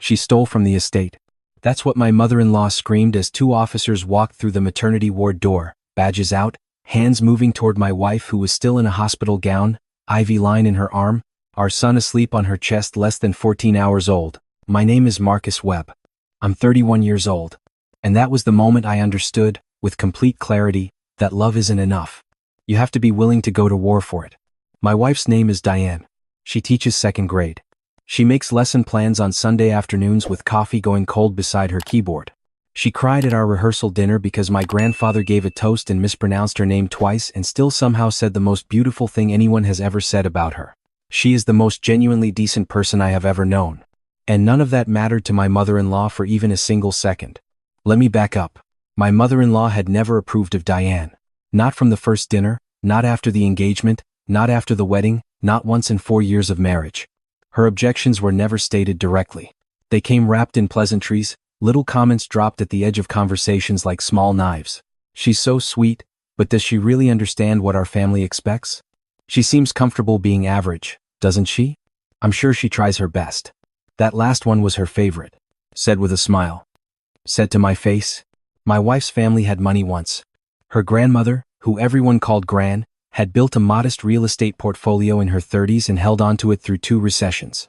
She stole from the estate. That's what my mother-in-law screamed as two officers walked through the maternity ward door, badges out, hands moving toward my wife who was still in a hospital gown, IV line in her arm, our son asleep on her chest less than 14 hours old. My name is Marcus Webb. I'm 31 years old. And that was the moment I understood, with complete clarity, that love isn't enough. You have to be willing to go to war for it. My wife's name is Diane. She teaches second grade. She makes lesson plans on Sunday afternoons with coffee going cold beside her keyboard. She cried at our rehearsal dinner because my grandfather gave a toast and mispronounced her name twice and still somehow said the most beautiful thing anyone has ever said about her. She is the most genuinely decent person I have ever known. And none of that mattered to my mother-in-law for even a single second. Let me back up. My mother-in-law had never approved of Diane. Not from the first dinner, not after the engagement, not after the wedding, not once in 4 years of marriage. Her objections were never stated directly. They came wrapped in pleasantries, little comments dropped at the edge of conversations like small knives. She's so sweet, but does she really understand what our family expects? She seems comfortable being average, doesn't she? I'm sure she tries her best. That last one was her favorite. Said with a smile. Said to my face. My wife's family had money once. Her grandmother, who everyone called Gran, had built a modest real estate portfolio in her 30s and held on to it through 2 recessions.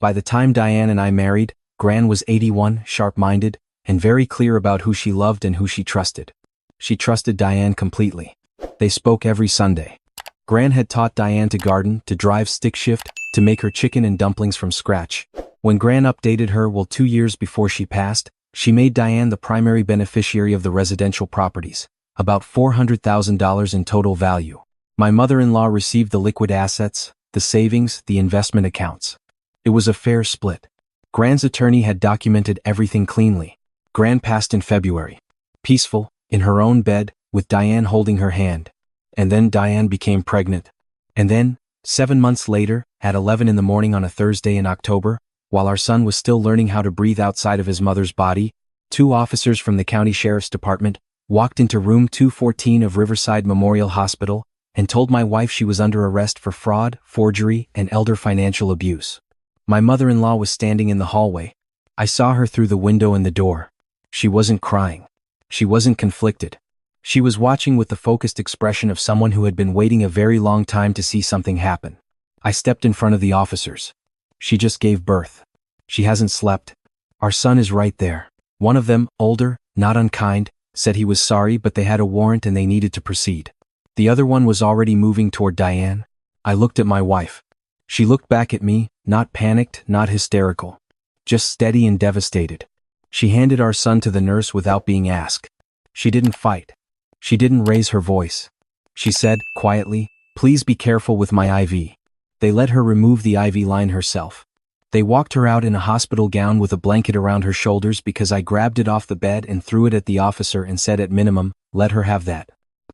By the time Diane and I married, Gran was 81, sharp-minded, and very clear about who she loved and who she trusted. She trusted Diane completely. They spoke every Sunday. Gran had taught Diane to garden, to drive stick shift, to make her chicken and dumplings from scratch. When Gran updated her 2 years before she passed, she made Diane the primary beneficiary of the residential properties, about $400,000 in total value. My mother-in-law received the liquid assets, the savings, the investment accounts. It was a fair split. Gran's attorney had documented everything cleanly. Gran passed in February. Peaceful, in her own bed, with Diane holding her hand. And then Diane became pregnant. And then, 7 months later, at 11 in the morning on a Thursday in October, while our son was still learning how to breathe outside of his mother's body, 2 officers from the county sheriff's department walked into room 214 of Riverside Memorial Hospital and told my wife she was under arrest for fraud, forgery, and elder financial abuse. My mother-in-law was standing in the hallway. I saw her through the window and the door. She wasn't crying. She wasn't conflicted. She was watching with the focused expression of someone who had been waiting a very long time to see something happen. I stepped in front of the officers. She just gave birth. She hasn't slept. Our son is right there. One of them, older, not unkind, said he was sorry but they had a warrant and they needed to proceed. The other one was already moving toward Diane. I looked at my wife. She looked back at me, not panicked, not hysterical. Just steady and devastated. She handed our son to the nurse without being asked. She didn't fight. She didn't raise her voice. She said, quietly, "Please be careful with my IV." They let her remove the IV line herself. They walked her out in a hospital gown with a blanket around her shoulders because I grabbed it off the bed and threw it at the officer and said at minimum, "Let her have that."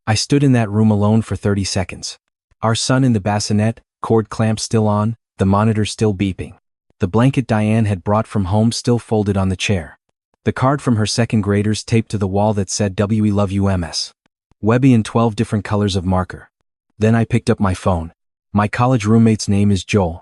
I stood in that room alone for 30 seconds. Our son in the bassinet, cord clamp still on, the monitor still beeping. The blanket Diane had brought from home still folded on the chair. The card from her second graders taped to the wall that said "We love you MS." Webby in 12 different colors of marker. Then I picked up my phone. My college roommate's name is Joel.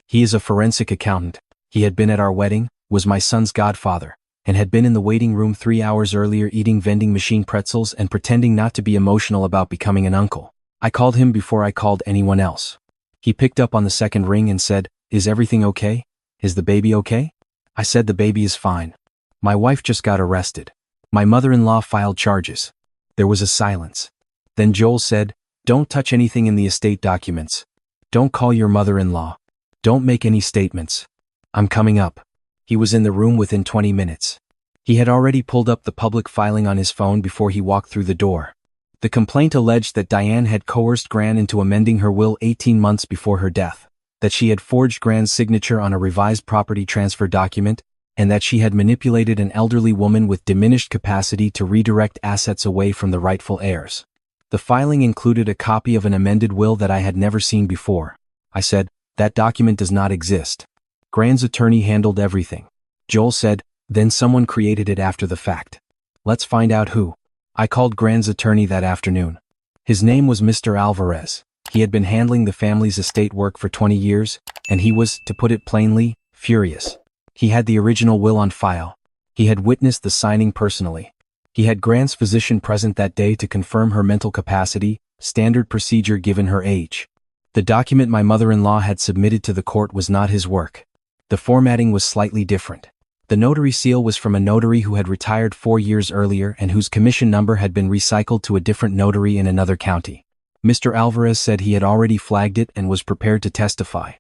He is a forensic accountant. He had been at our wedding, was my son's godfather, and had been in the waiting room 3 hours earlier eating vending machine pretzels and pretending not to be emotional about becoming an uncle. I called him before I called anyone else. He picked up on the second ring and said, "Is everything okay? Is the baby okay?" I said the baby is fine. My wife just got arrested. My mother-in-law filed charges. There was a silence. Then Joel said, "Don't touch anything in the estate documents. Don't call your mother-in-law. Don't make any statements. I'm coming up." He was in the room within 20 minutes. He had already pulled up the public filing on his phone before he walked through the door. The complaint alleged that Diane had coerced Gran into amending her will 18 months before her death, that she had forged Gran's signature on a revised property transfer document, and that she had manipulated an elderly woman with diminished capacity to redirect assets away from the rightful heirs. The filing included a copy of an amended will that I had never seen before. I said, "That document does not exist." Gran's attorney handled everything. Joel said, "Then someone created it after the fact. Let's find out who." I called Gran's attorney that afternoon. His name was Mr. Alvarez. He had been handling the family's estate work for 20 years, and he was, to put it plainly, furious. He had the original will on file. He had witnessed the signing personally. He had Grant's physician present that day to confirm her mental capacity, standard procedure given her age. The document my mother-in-law had submitted to the court was not his work. The formatting was slightly different. The notary seal was from a notary who had retired 4 years earlier and whose commission number had been recycled to a different notary in another county. Mr. Alvarez said he had already flagged it and was prepared to testify.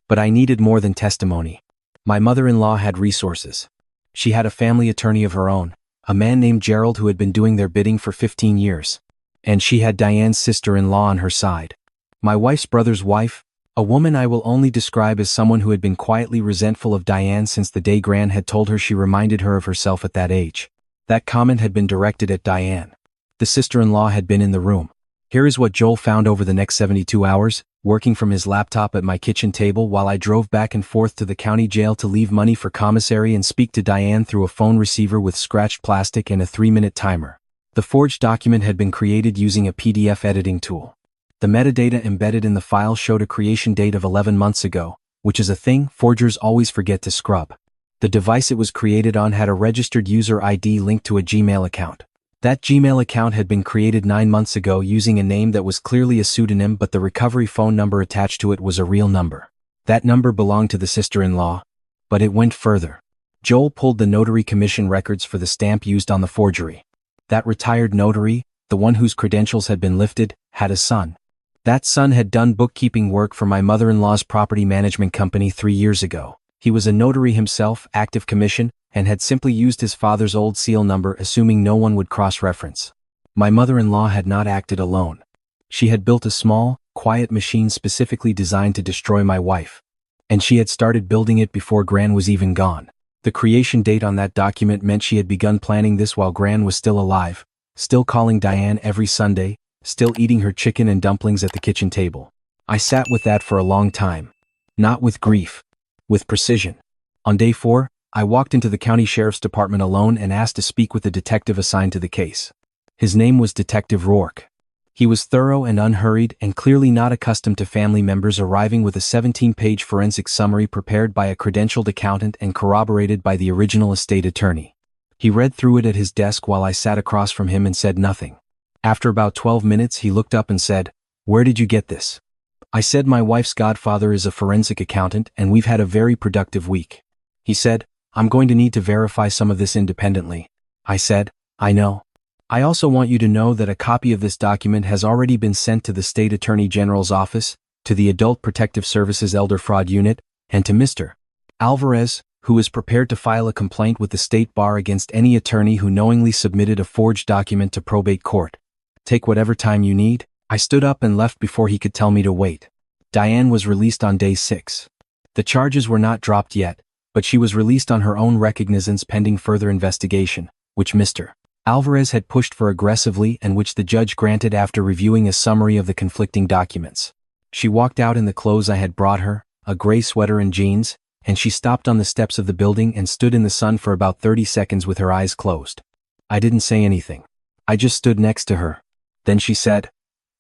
But I needed more than testimony. My mother-in-law had resources. She had a family attorney of her own, a man named Gerald who had been doing their bidding for 15 years. And she had Diane's sister-in-law on her side. My wife's brother's wife, a woman I will only describe as someone who had been quietly resentful of Diane since the day Gran had told her she reminded her of herself at that age. That comment had been directed at Diane. The sister-in-law had been in the room. Here is what Joel found over the next 72 hours, working from his laptop at my kitchen table while I drove back and forth to the county jail to leave money for commissary and speak to Diane through a phone receiver with scratched plastic and a 3-minute timer. The forged document had been created using a PDF editing tool. The metadata embedded in the file showed a creation date of 11 months ago, which is a thing forgers always forget to scrub. The device it was created on had a registered user ID linked to a Gmail account. That Gmail account had been created 9 months ago using a name that was clearly a pseudonym, but the recovery phone number attached to it was a real number. That number belonged to the sister-in-law, but it went further. Joel pulled the notary commission records for the stamp used on the forgery. That retired notary, the one whose credentials had been lifted, had a son. That son had done bookkeeping work for my mother-in-law's property management company 3 years ago. He was a notary himself, active commission, and had simply used his father's old seal number assuming no one would cross-reference. My mother-in-law had not acted alone. She had built a small, quiet machine specifically designed to destroy my wife. And she had started building it before Gran was even gone. The creation date on that document meant she had begun planning this while Gran was still alive, still calling Diane every Sunday, still eating her chicken and dumplings at the kitchen table. I sat with that for a long time. Not with grief. With precision. On day 4, I walked into the county sheriff's department alone and asked to speak with the detective assigned to the case. His name was Detective Rourke. He was thorough and unhurried and clearly not accustomed to family members arriving with a 17-page forensic summary prepared by a credentialed accountant and corroborated by the original estate attorney. He read through it at his desk while I sat across from him and said nothing. After about 12 minutes, he looked up and said, "Where did you get this?" I said my wife's godfather is a forensic accountant and we've had a very productive week. He said, "I'm going to need to verify some of this independently." I said, "I know. I also want you to know that a copy of this document has already been sent to the State Attorney General's office, to the Adult Protective Services Elder Fraud Unit, and to Mr. Alvarez, who is prepared to file a complaint with the State Bar against any attorney who knowingly submitted a forged document to probate court. Take whatever time you need." I stood up and left before he could tell me to wait. Diane was released on day 6. The charges were not dropped yet, but she was released on her own recognizance pending further investigation, which Mr. Alvarez had pushed for aggressively and which the judge granted after reviewing a summary of the conflicting documents. She walked out in the clothes I had brought her, a gray sweater and jeans, and she stopped on the steps of the building and stood in the sun for about 30 seconds with her eyes closed. I didn't say anything. I just stood next to her. Then she said,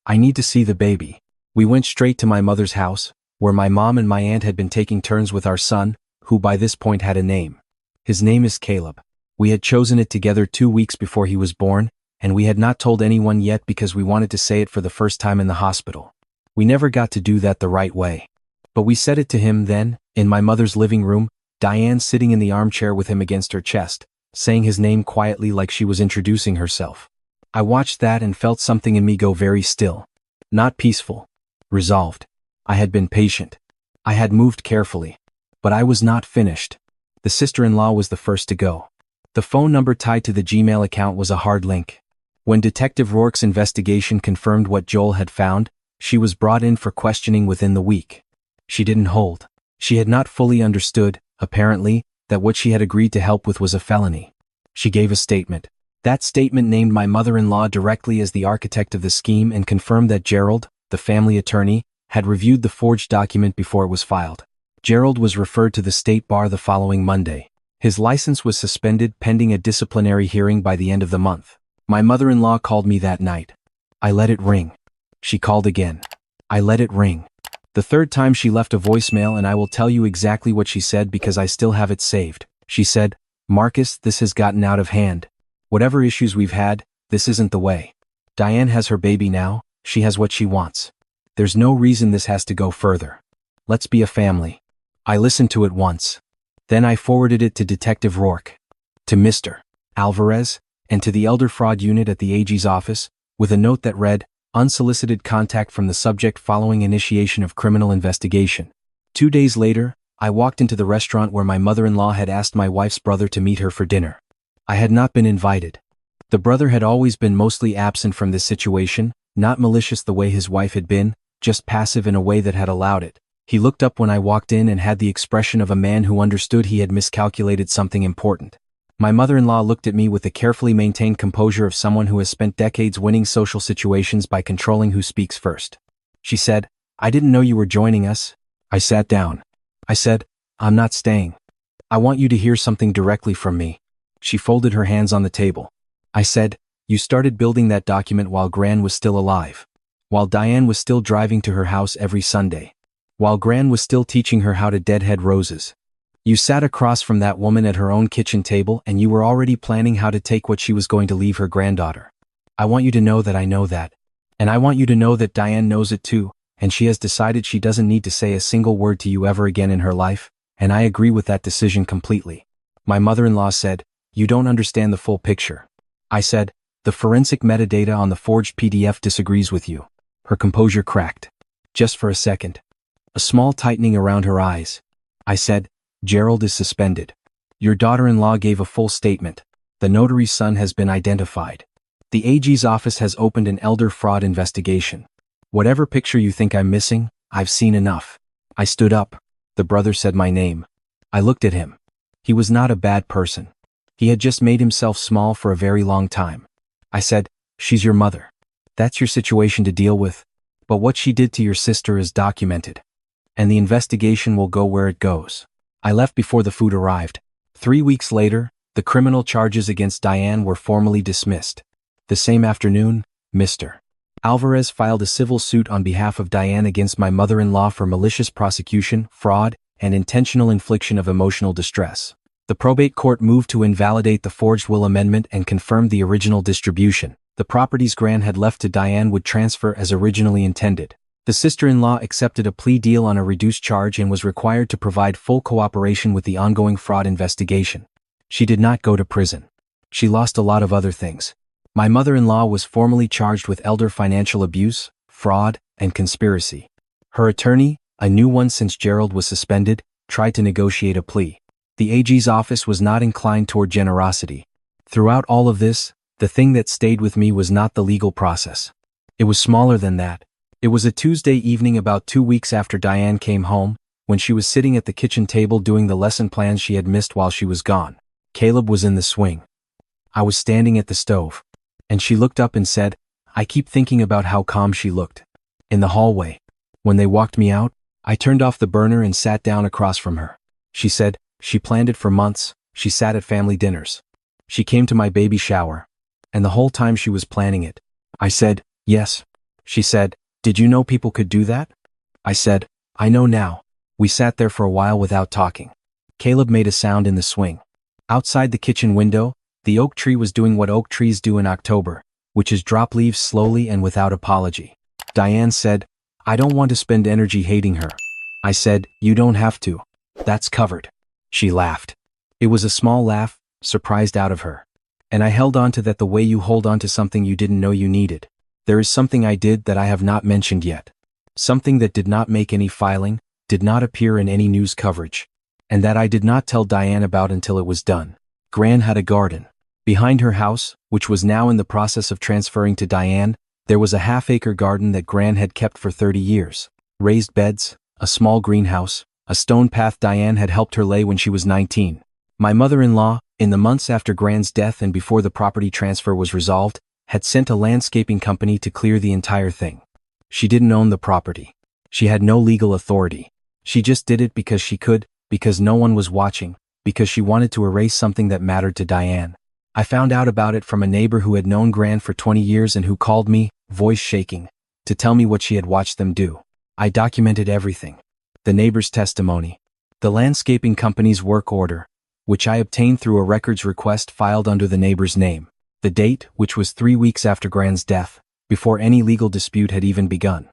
"I need to see the baby." We went straight to my mother's house, where my mom and my aunt had been taking turns with our son, who by this point had a name. His name is Caleb. We had chosen it together 2 weeks before he was born, and we had not told anyone yet because we wanted to say it for the first time in the hospital. We never got to do that the right way. But we said it to him then, in my mother's living room, Diane sitting in the armchair with him against her chest, saying his name quietly like she was introducing herself. I watched that and felt something in me go very still. Not peaceful. Resolved. I had been patient. I had moved carefully. But I was not finished. The sister-in-law was the first to go. The phone number tied to the Gmail account was a hard link. When Detective Rourke's investigation confirmed what Joel had found, she was brought in for questioning within the week. She didn't hold. She had not fully understood, apparently, that what she had agreed to help with was a felony. She gave a statement. That statement named my mother-in-law directly as the architect of the scheme and confirmed that Gerald, the family attorney, had reviewed the forged document before it was filed. Gerald was referred to the State Bar the following Monday. His license was suspended pending a disciplinary hearing by the end of the month. My mother-in-law called me that night. I let it ring. She called again. I let it ring. The third time she left a voicemail, and I will tell you exactly what she said because I still have it saved. She said, "Marcus, this has gotten out of hand. Whatever issues we've had, this isn't the way. Diane has her baby now, she has what she wants. There's no reason this has to go further. Let's be a family." I listened to it once. Then I forwarded it to Detective Rourke, to Mr. Alvarez, and to the Elder Fraud Unit at the AG's office, with a note that read, "Unsolicited contact from the subject following initiation of criminal investigation." 2 days later, I walked into the restaurant where my mother-in-law had asked my wife's brother to meet her for dinner. I had not been invited. The brother had always been mostly absent from this situation, not malicious the way his wife had been, just passive in a way that had allowed it. He looked up when I walked in and had the expression of a man who understood he had miscalculated something important. My mother-in-law looked at me with the carefully maintained composure of someone who has spent decades winning social situations by controlling who speaks first. She said, "I didn't know you were joining us." I sat down. I said, "I'm not staying. I want you to hear something directly from me." She folded her hands on the table. I said, "You started building that document while Gran was still alive. While Diane was still driving to her house every Sunday. While Gran was still teaching her how to deadhead roses. You sat across from that woman at her own kitchen table and you were already planning how to take what she was going to leave her granddaughter. I want you to know that I know that. And I want you to know that Diane knows it too, and she has decided she doesn't need to say a single word to you ever again in her life, and I agree with that decision completely." My mother-in-law said, "You don't understand the full picture." I said, "The forensic metadata on the forged PDF disagrees with you." Her composure cracked. Just for a second. A small tightening around her eyes. I said, "Gerald is suspended. Your daughter-in-law gave a full statement. The notary's son has been identified. The AG's office has opened an elder fraud investigation. Whatever picture you think I'm missing, I've seen enough." I stood up. The brother said my name. I looked at him. He was not a bad person. He had just made himself small for a very long time. I said, "She's your mother. That's your situation to deal with. But what she did to your sister is documented. And the investigation will go where it goes." I left before the food arrived. 3 weeks later, the criminal charges against Diane were formally dismissed. The same afternoon, Mr. Alvarez filed a civil suit on behalf of Diane against my mother-in-law for malicious prosecution, fraud, and intentional infliction of emotional distress. The probate court moved to invalidate the forged will amendment and confirmed the original distribution. The properties Gran had left to Diane would transfer as originally intended. The sister-in-law accepted a plea deal on a reduced charge and was required to provide full cooperation with the ongoing fraud investigation. She did not go to prison. She lost a lot of other things. My mother-in-law was formally charged with elder financial abuse, fraud, and conspiracy. Her attorney, a new one since Gerald was suspended, tried to negotiate a plea. The AG's office was not inclined toward generosity. Throughout all of this, the thing that stayed with me was not the legal process. It was smaller than that. It was a Tuesday evening about 2 weeks after Diane came home, when she was sitting at the kitchen table doing the lesson plans she had missed while she was gone. Caleb was in the swing. I was standing at the stove. And she looked up and said, "I keep thinking about how calm she looked." In the hallway. When they walked me out, I turned off the burner and sat down across from her. She said, she planned it for months, she sat at family dinners. She came to my baby shower. And the whole time she was planning it. I said, "Yes." She said, "Did you know people could do that?" I said, "I know now." We sat there for a while without talking. Caleb made a sound in the swing. Outside the kitchen window, the oak tree was doing what oak trees do in October, which is drop leaves slowly and without apology. Diane said, "I don't want to spend energy hating her." I said, "You don't have to. That's covered." She laughed. It was a small laugh, surprised out of her. And I held on to that the way you hold on to something you didn't know you needed. There is something I did that I have not mentioned yet. Something that did not make any filing, did not appear in any news coverage. And that I did not tell Diane about until it was done. Gran had a garden. Behind her house, which was now in the process of transferring to Diane, there was a half-acre garden that Gran had kept for 30 years. Raised beds, a small greenhouse, a stone path Diane had helped her lay when she was 19. My mother-in-law, in the months after Gran's death and before the property transfer was resolved, had sent a landscaping company to clear the entire thing. She didn't own the property. She had no legal authority. She just did it because she could, because no one was watching, because she wanted to erase something that mattered to Diane. I found out about it from a neighbor who had known Gran for 20 years and who called me, voice shaking, to tell me what she had watched them do. I documented everything. The neighbor's testimony. The landscaping company's work order, which I obtained through a records request filed under the neighbor's name. The date, which was 3 weeks after Gran's death, before any legal dispute had even begun.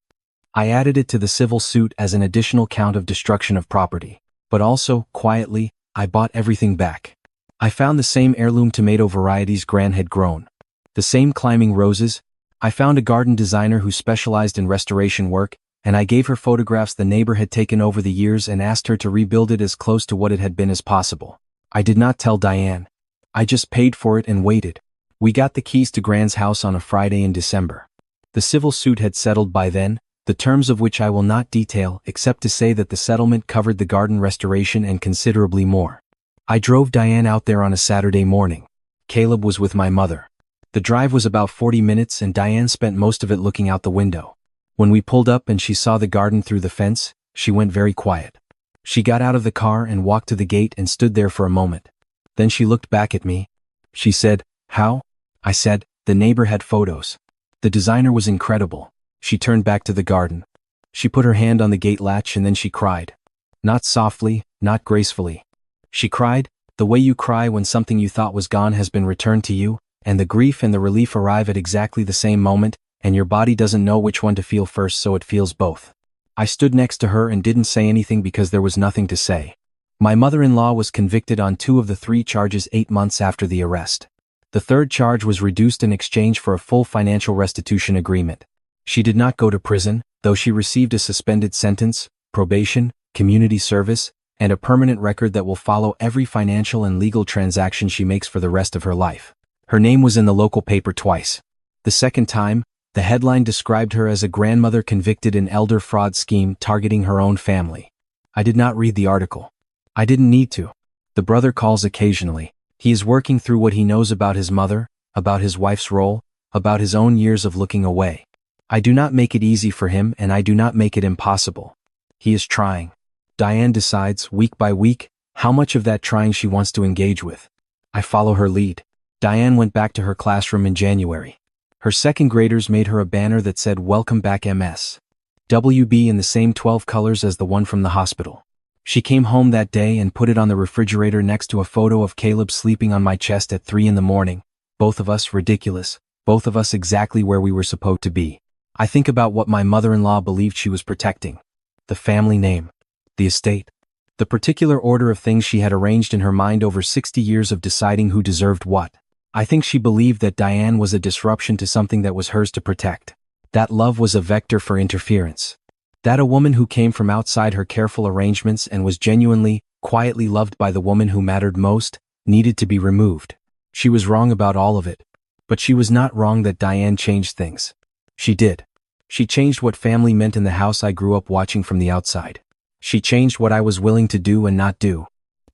I added it to the civil suit as an additional count of destruction of property. But also, quietly, I bought everything back. I found the same heirloom tomato varieties Gran had grown. The same climbing roses. I found a garden designer who specialized in restoration work, and I gave her photographs the neighbor had taken over the years and asked her to rebuild it as close to what it had been as possible. I did not tell Diane. I just paid for it and waited. We got the keys to Gran's house on a Friday in December. The civil suit had settled by then, the terms of which I will not detail except to say that the settlement covered the garden restoration and considerably more. I drove Diane out there on a Saturday morning. Caleb was with my mother. The drive was about 40 minutes and Diane spent most of it looking out the window. When we pulled up and she saw the garden through the fence, she went very quiet. She got out of the car and walked to the gate and stood there for a moment. Then she looked back at me. She said, "How?" I said, "The neighbor had photos. The designer was incredible." She turned back to the garden. She put her hand on the gate latch and then she cried. Not softly, not gracefully. She cried, the way you cry when something you thought was gone has been returned to you, and the grief and the relief arrive at exactly the same moment, and your body doesn't know which one to feel first, so it feels both. I stood next to her and didn't say anything because there was nothing to say. My mother-in-law was convicted on 2 of the 3 charges 8 months after the arrest. The 3rd charge was reduced in exchange for a full financial restitution agreement. She did not go to prison, though she received a suspended sentence, probation, community service, and a permanent record that will follow every financial and legal transaction she makes for the rest of her life. Her name was in the local paper twice. The second time, the headline described her as a grandmother convicted in elder fraud scheme targeting her own family. I did not read the article. I didn't need to. The brother calls occasionally. He is working through what he knows about his mother, about his wife's role, about his own years of looking away. I do not make it easy for him and I do not make it impossible. He is trying. Diane decides, week by week, how much of that trying she wants to engage with. I follow her lead. Diane went back to her classroom in January. Her second graders made her a banner that said "Welcome back MS. WB" in the same 12 colors as the one from the hospital. She came home that day and put it on the refrigerator next to a photo of Caleb sleeping on my chest at 3 in the morning. Both of us ridiculous, both of us exactly where we were supposed to be. I think about what my mother-in-law believed she was protecting. The family name. The estate. The particular order of things she had arranged in her mind over 60 years of deciding who deserved what. I think she believed that Diane was a disruption to something that was hers to protect. That love was a vector for interference. That a woman who came from outside her careful arrangements and was genuinely, quietly loved by the woman who mattered most, needed to be removed. She was wrong about all of it. But she was not wrong that Diane changed things. She did. She changed what family meant in the house I grew up watching from the outside. She changed what I was willing to do and not do.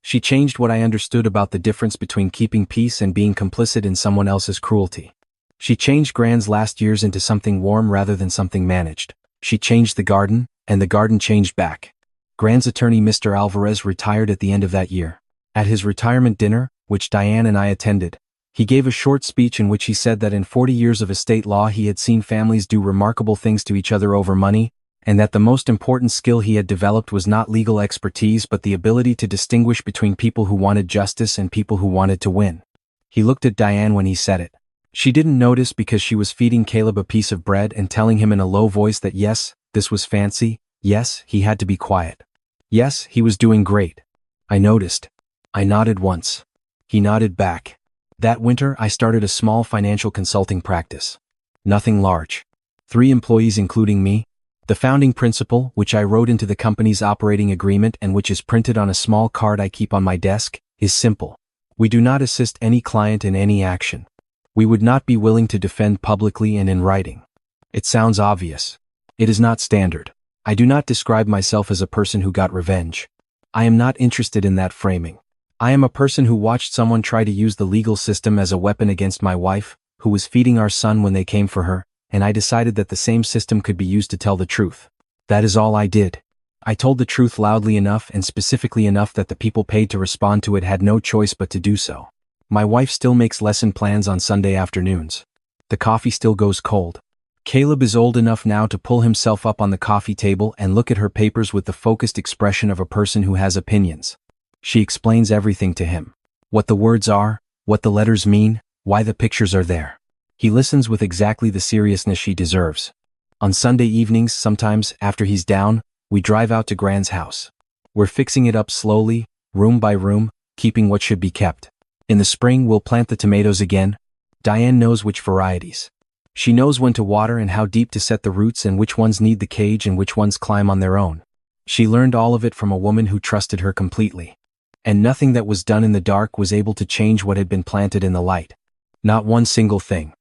She changed what I understood about the difference between keeping peace and being complicit in someone else's cruelty. She changed Gran's last years into something warm rather than something managed. She changed the garden, and the garden changed back. Gran's attorney Mr. Alvarez retired at the end of that year. At his retirement dinner, which Diane and I attended, he gave a short speech in which he said that in 40 years of estate law he had seen families do remarkable things to each other over money, and that the most important skill he had developed was not legal expertise but the ability to distinguish between people who wanted justice and people who wanted to win. He looked at Diane when he said it. She didn't notice because she was feeding Caleb a piece of bread and telling him in a low voice that yes, this was fancy, yes, he had to be quiet. Yes, he was doing great. I noticed. I nodded once. He nodded back. That winter I started a small financial consulting practice. Nothing large. 3 employees including me. The founding principle, which I wrote into the company's operating agreement and which is printed on a small card I keep on my desk, is simple. We do not assist any client in any action. We would not be willing to defend publicly and in writing. It sounds obvious. It is not standard. I do not describe myself as a person who got revenge. I am not interested in that framing. I am a person who watched someone try to use the legal system as a weapon against my wife, who was feeding our son when they came for her, and I decided that the same system could be used to tell the truth. That is all I did. I told the truth loudly enough and specifically enough that the people paid to respond to it had no choice but to do so. My wife still makes lesson plans on Sunday afternoons. The coffee still goes cold. Caleb is old enough now to pull himself up on the coffee table and look at her papers with the focused expression of a person who has opinions. She explains everything to him. What the words are, what the letters mean, why the pictures are there. He listens with exactly the seriousness she deserves. On Sunday evenings, sometimes, after he's down, we drive out to Gran's house. We're fixing it up slowly, room by room, keeping what should be kept. In the spring, we'll plant the tomatoes again. Diane knows which varieties. She knows when to water and how deep to set the roots and which ones need the cage and which ones climb on their own. She learned all of it from a woman who trusted her completely. And nothing that was done in the dark was able to change what had been planted in the light. Not one single thing.